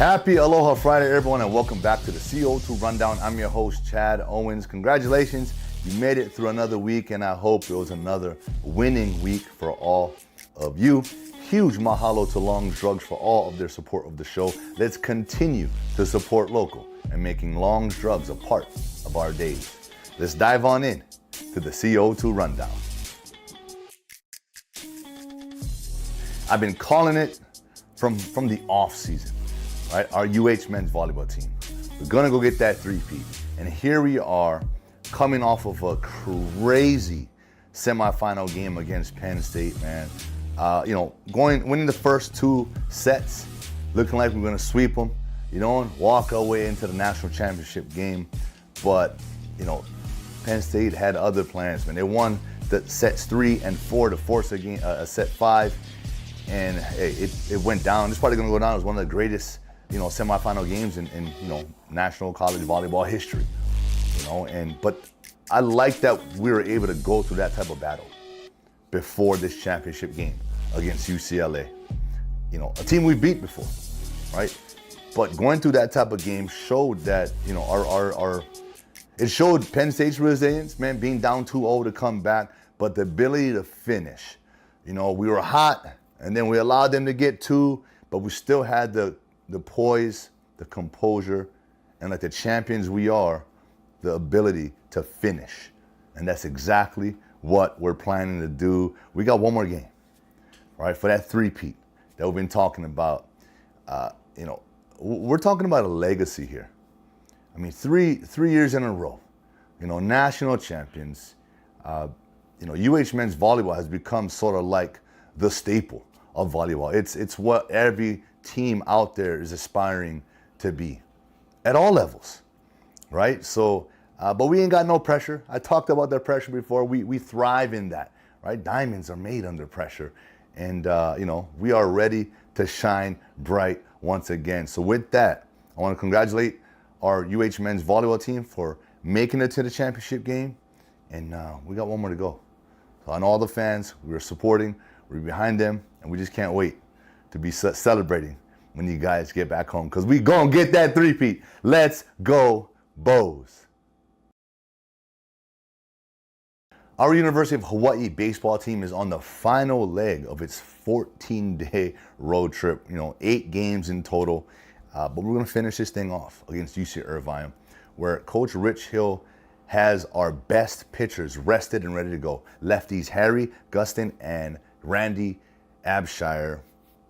Happy Aloha Friday, everyone, and welcome back to the CO2 Rundown. I'm your host, Chad Owens. Congratulations, you made it through another week, and I hope it was another winning week for all of you. Huge mahalo to Long Drugs for all of their support of the show. Let's continue to support local and making Long Drugs a part of our days. Let's dive on in to the CO2 Rundown. I've been calling it from the off season. Right, our UH men's volleyball team. We're gonna go get that three-peat. And here we are coming off of a crazy semifinal game against Penn State, man. Winning the first two sets, looking like we're gonna sweep them, and walk our way into the national championship game. But, Penn State had other plans, man. They won the sets 3 and 4 to force a set 5. And hey, it went down. It's probably gonna go down as one of the greatest semifinal games in national college volleyball history, but I like that we were able to go through that type of battle before this championship game against UCLA, a team we beat before, right? But going through that type of game showed that, it showed Penn State's resilience, man, being down 2-0 to come back, but the ability to finish. We were hot, and then we allowed them to get 2, but we still had the poise, the composure, and like the champions we are, the ability to finish. And that's exactly what we're planning to do. We got one more game, right, for that three-peat that we've been talking about. We're talking about a legacy here. I mean, three years in a row, national champions. UH men's volleyball has become sort of like the staple of volleyball. It's what every team out there is aspiring to be at all levels, right? So, but we ain't got no pressure. I talked about the pressure before. We thrive in that, right? Diamonds are made under pressure, and we are ready to shine bright once again. So with that, I want to congratulate our UH men's volleyball team for making it to the championship game, and we got one more to go. So on all the fans, we are supporting, we're behind them, and we just can't wait to be celebrating when you guys get back home, because we gonna get that three-peat. Let's go, Bows. Our University of Hawaii baseball team is on the final leg of its 14-day road trip, 8 games in total. But we're gonna finish this thing off against UC Irvine, where Coach Rich Hill has our best pitchers rested and ready to go. Lefties Harry Gustin and Randy Abshire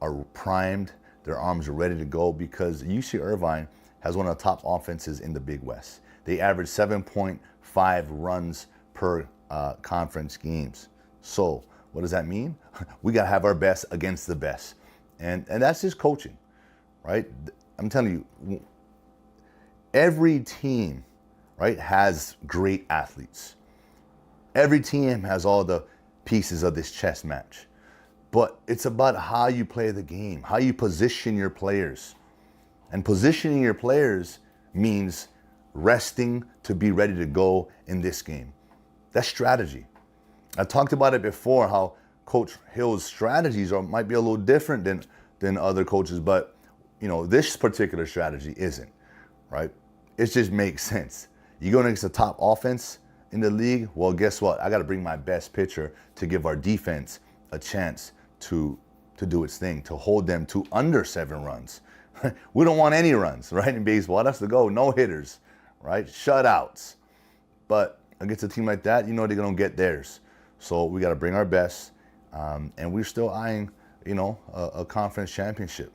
are primed, their arms are ready to go, because UC Irvine has one of the top offenses in the Big West. They average 7.5 runs per conference games. So what does that mean? We gotta have our best against the best. And that's just coaching, right? I'm telling you, every team, right, has great athletes. Every team has all the pieces of this chess match. But it's about how you play the game, how you position your players. And positioning your players means resting to be ready to go in this game. That's strategy. I talked about it before, how Coach Hill's strategies might be a little different than other coaches, but this particular strategy isn't, right? It just makes sense. You go against the top offense in the league, well, guess what? I got to bring my best pitcher to give our defense a chance to do its thing, to hold them to under 7 runs. We don't want any runs, right, in baseball. That's the goal. No hitters, right? Shutouts. But against a team like that, they're going to get theirs. So we got to bring our best. And we're still eyeing, a conference championship.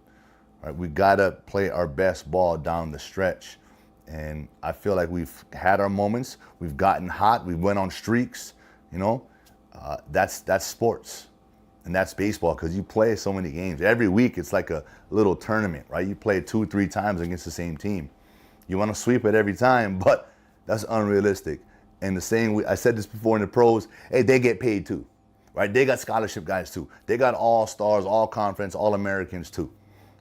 Right? We got to play our best ball down the stretch. And I feel like we've had our moments. We've gotten hot. We went on streaks. That's sports. And that's baseball, because you play so many games. Every week it's like a little tournament, right? You play 2-3 times against the same team. You want to sweep it every time, but that's unrealistic. And the same way, I said this before in the pros, hey, they get paid too, right? They got scholarship guys too. They got all-stars, all-conference, all-Americans too,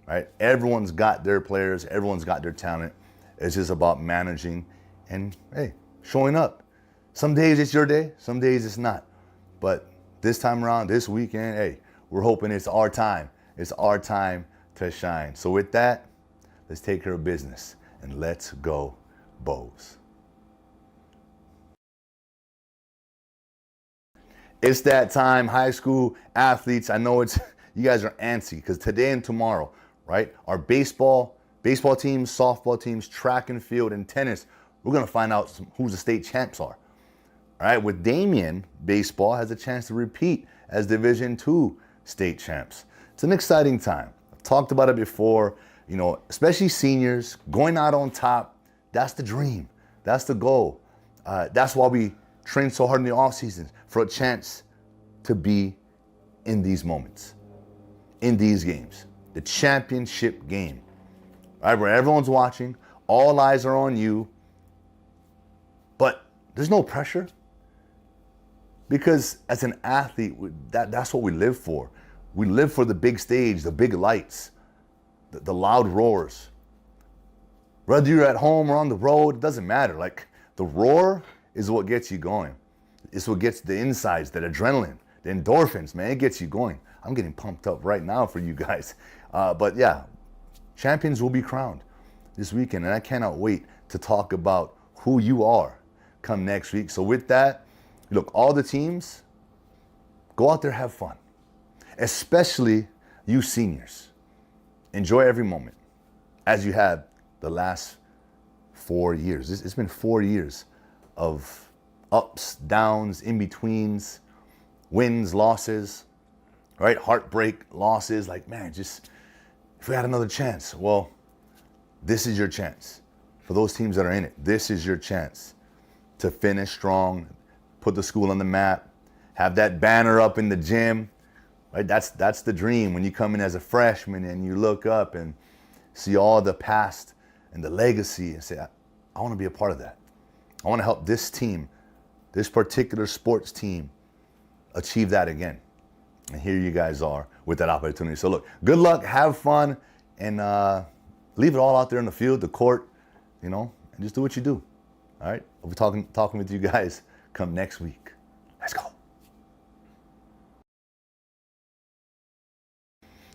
right? Everyone's got their players. Everyone's got their talent. It's just about managing and, hey, showing up. Some days it's your day. Some days it's not. But this time around, this weekend, hey, we're hoping it's our time. It's our time to shine. So with that, let's take care of business, and let's go Bows. It's that time, high school athletes. I know you guys are antsy because today and tomorrow, right, our baseball teams, softball teams, track and field, and tennis, we're going to find out who the state champs are. All right, with Damien, baseball has a chance to repeat as Division II state champs. It's an exciting time. I've talked about it before, especially seniors, going out on top. That's the dream. That's the goal. That's why we train so hard in the off season, for a chance to be in these moments, in these games. The championship game, right, where everyone's watching, all eyes are on you, but there's no pressure. Because as an athlete, that's what we live for. We live for the big stage, the big lights, the loud roars. Whether you're at home or on the road, it doesn't matter. Like, the roar is what gets you going. It's what gets the insides, that adrenaline, the endorphins, man. It gets you going. I'm getting pumped up right now for you guys. But yeah, champions will be crowned this weekend, and I cannot wait to talk about who you are come next week. So with that, look, all the teams, go out there, have fun. Especially you seniors. Enjoy every moment as you have the last 4 years. It's been 4 years of ups, downs, in-betweens, wins, losses, right? Heartbreak, losses, like, man, just if we had another chance. Well, this is your chance. For those teams that are in it, this is your chance to finish strong, put the school on the map, have that banner up in the gym, right? That's the dream when you come in as a freshman and you look up and see all the past and the legacy and say, I want to be a part of that. I want to help this team, this particular sports team, achieve that again. And here you guys are with that opportunity. So look, good luck, have fun, and leave it all out there in the field, the court, and just do what you do. All right? I'll be talking with you guys come next week. Let's go.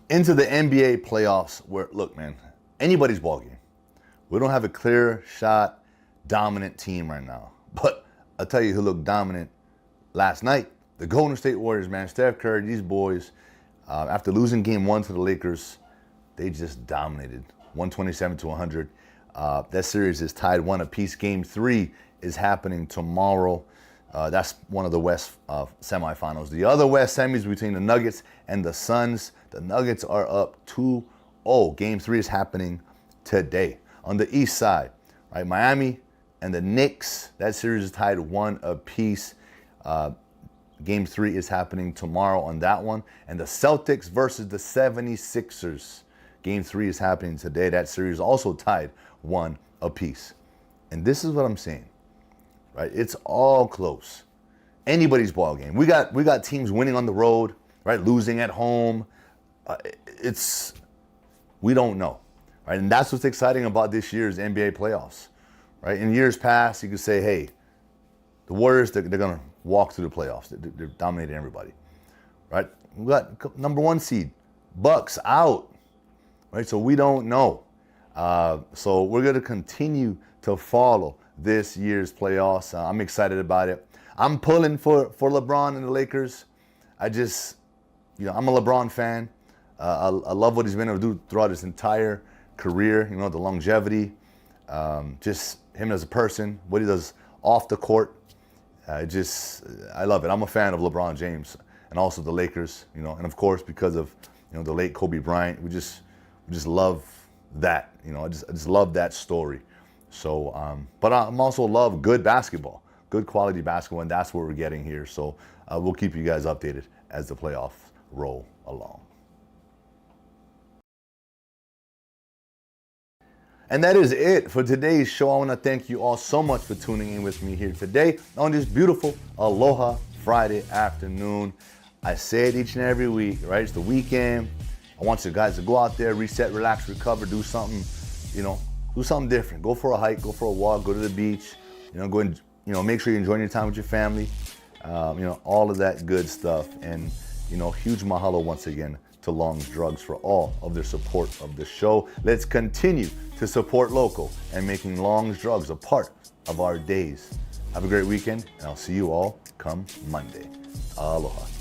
Into the NBA playoffs where, look, man, anybody's ball game. We don't have a clear shot, dominant team right now. But I'll tell you who looked dominant last night. The Golden State Warriors, man. Steph Curry, these boys, after losing game 1 to the Lakers, they just dominated, 127-100. That series is tied 1 apiece. Game 3 is happening tomorrow. That's one of the West semifinals. The other West semis between the Nuggets and the Suns. The Nuggets are up 2-0. Game 3 is happening today. On the East side, right, Miami and the Knicks. That series is tied 1 apiece. Game 3 is happening tomorrow on that one. And the Celtics versus the 76ers. Game 3 is happening today. That series is also tied 1 apiece. And this is what I'm saying, right? It's all close. Anybody's ball game. We got teams winning on the road, right? Losing at home. We don't know, right? And that's what's exciting about this year's NBA playoffs, right? In years past, you could say, hey, the Warriors, they're going to walk through the playoffs. They're dominating everybody, right? We got number 1 seed, Bucks out, right? So we don't know. So we're going to continue to follow this year's playoffs. I'm excited about it. I'm pulling for LeBron and the Lakers. I'm a LeBron fan. I love what he's been able to do throughout his entire career, the longevity, just him as a person, what he does off the court. I love it. I'm a fan of LeBron James and also the Lakers, and of course because of, the late Kobe Bryant. We just love that, I just love that story. So, but I'm also love good basketball, good quality basketball, and that's what we're getting here. So we'll keep you guys updated as the playoffs roll along. And that is it for today's show. I want to thank you all so much for tuning in with me here today on this beautiful Aloha Friday afternoon. I say it each and every week, right? It's the weekend. I want you guys to go out there, reset, relax, recover, do something, do something different. Go for a hike, go for a walk, go to the beach, go and, make sure you're enjoying your time with your family, all of that good stuff. And, huge mahalo once again to Long's Drugs for all of their support of the show. Let's continue to support local and making Long's Drugs a part of our days. Have a great weekend, and I'll see you all come Monday. Aloha.